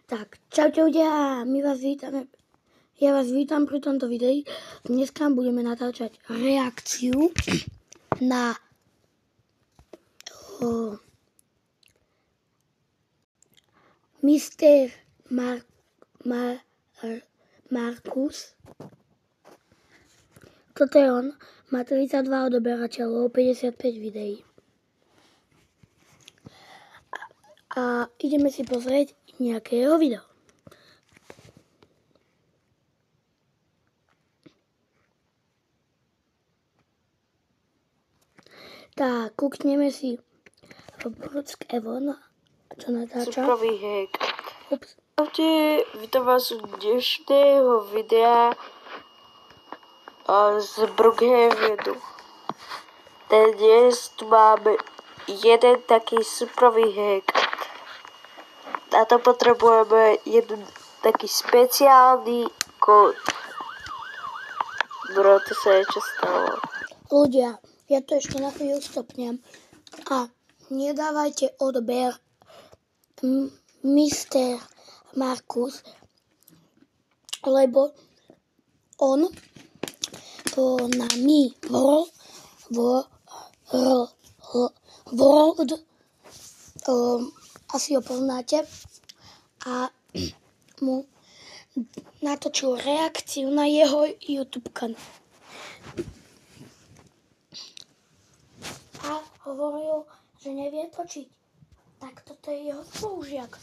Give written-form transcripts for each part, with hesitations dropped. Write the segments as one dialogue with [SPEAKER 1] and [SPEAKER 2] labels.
[SPEAKER 1] Tak, čaute ľudia, ja vás vítam pri tomto videi. Dneska budeme natáčať reakciu na Mr. Markus. Toto je on, má 32 odoberateľov, 55 videí. A ideme si pozrieť nejaké jeho video. Tak, kúkneme si Bruck Evon, čo natáča.
[SPEAKER 2] Superový hack. Ahojte, vítam vás u dnešného videa z Brookhaven. Dnes tu máme jeden taký superový hack. Na to potrebujeme jeden taký speciálny kód. Bro, to sa niečo stalo.
[SPEAKER 1] Ľudia, ja to ešte na chvíľu stopnem a nedávajte odber Mr. Markus, lebo on na Mi World asi ho poznáte a mu natočil reakciu na jeho YouTube kanál. A hovoril, že nevie točiť. Tak toto je jeho spolužiak.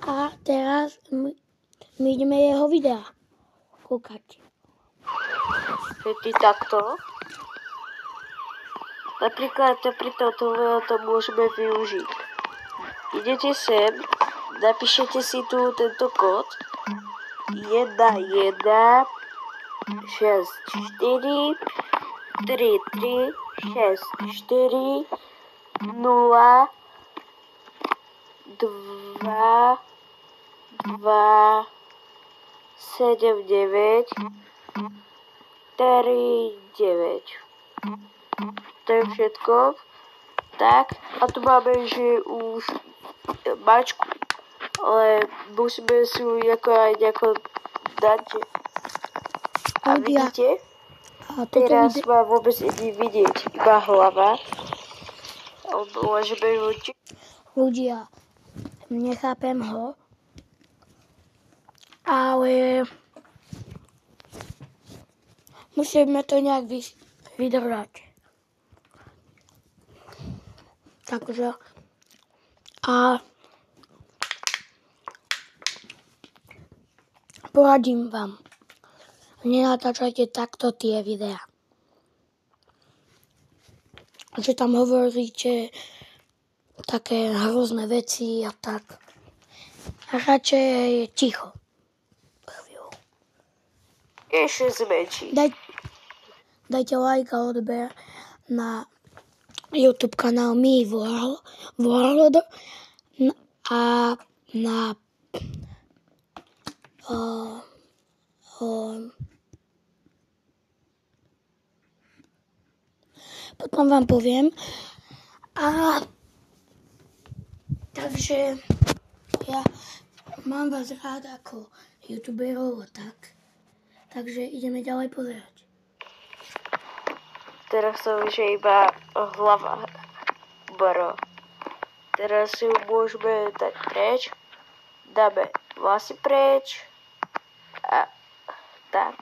[SPEAKER 1] A teraz my ideme jeho videa kúkať.
[SPEAKER 2] Je ty takto? Napríklad pri tomto to môžeme využiť. Idete sem, napíšete si tu tento kód 1 1 6 4 3 3 6 4 0 2 2 7 9 3 9. To je všetko. Tak, a tu máme, že už mačku, ale musíme si ju aj nejako dať. A vidíte?
[SPEAKER 1] A
[SPEAKER 2] teraz ma vôbec nie vidieť, iba hlava. Môžeme ju...
[SPEAKER 1] Ľudia, nechápem ho, ale musíme to nejak vydržať. Takže a poradím vám, nenatáčajte takto tie videá. Že tam hovoríte také hrozné veci a tak. A radšej ticho.
[SPEAKER 2] Ešte zväčší.
[SPEAKER 1] Dajte like a odber na YouTube kanál Mi World a na potom vám poviem. A takže ja mám vás rád ako youtuberov a tak. Takže ideme ďalej pozerať.
[SPEAKER 2] Teraz som už iba hlava. Bro. Teraz si ju môžeme dať preč. Dáme vlasy preč. A tak.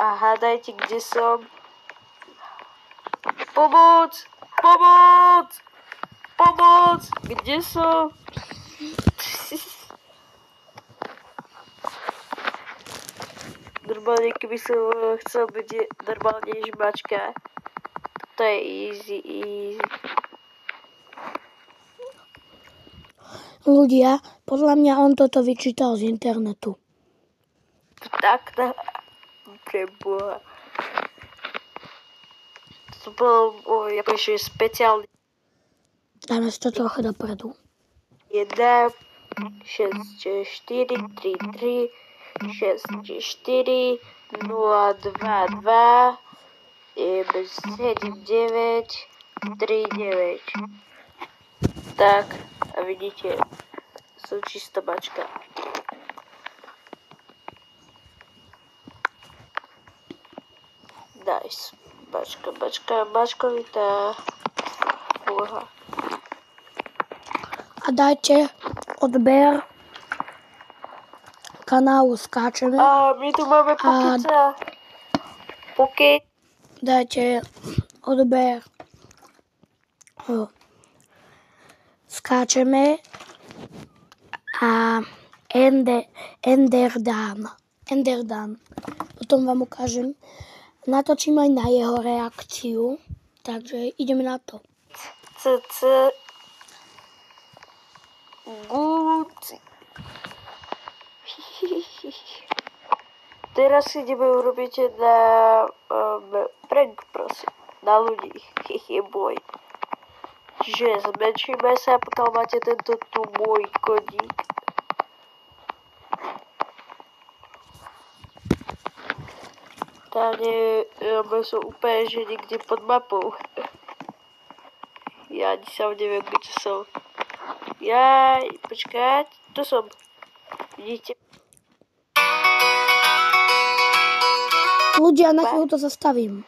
[SPEAKER 2] A hádajte, kde som. Pomoc! Pomoc! Pomoc! Kde som? Normálne, keby som chcel byť normálne žmačka. To je easy.
[SPEAKER 1] Ľudia, podľa mňa on toto vyčítal z internetu.
[SPEAKER 2] Tak, preboha. To bol akože špeciálny.
[SPEAKER 1] Dáme si to trochu dopredu.
[SPEAKER 2] 1, 6, 4, 3, 3, 6, 4, 0, 2, 2, 7, 9, 3, 9. Tak, a vidíte, som čistá mačka. Nice. Bačkovitá úloha.
[SPEAKER 1] A dajte odber kanálu Skáčeme.
[SPEAKER 2] A my tu máme Pokeca.
[SPEAKER 1] Dajte odber Skáčeme a Enderdan. Potom vám ukážem. Natočím aj na jeho reakciu. Takže ideme na to.
[SPEAKER 2] Gúci. Teraz si ideme urobiť na prank, prosím. Na ľudí. Boj. Čiže zmenšíme sa a potom máte tento tu môj koník. Táne som úplne, že niekde pod mapou. Ja ani sám neviem, kde som. Počkať, tu som. Vidíte?
[SPEAKER 1] Ľudia, na chvíľu to zastavím.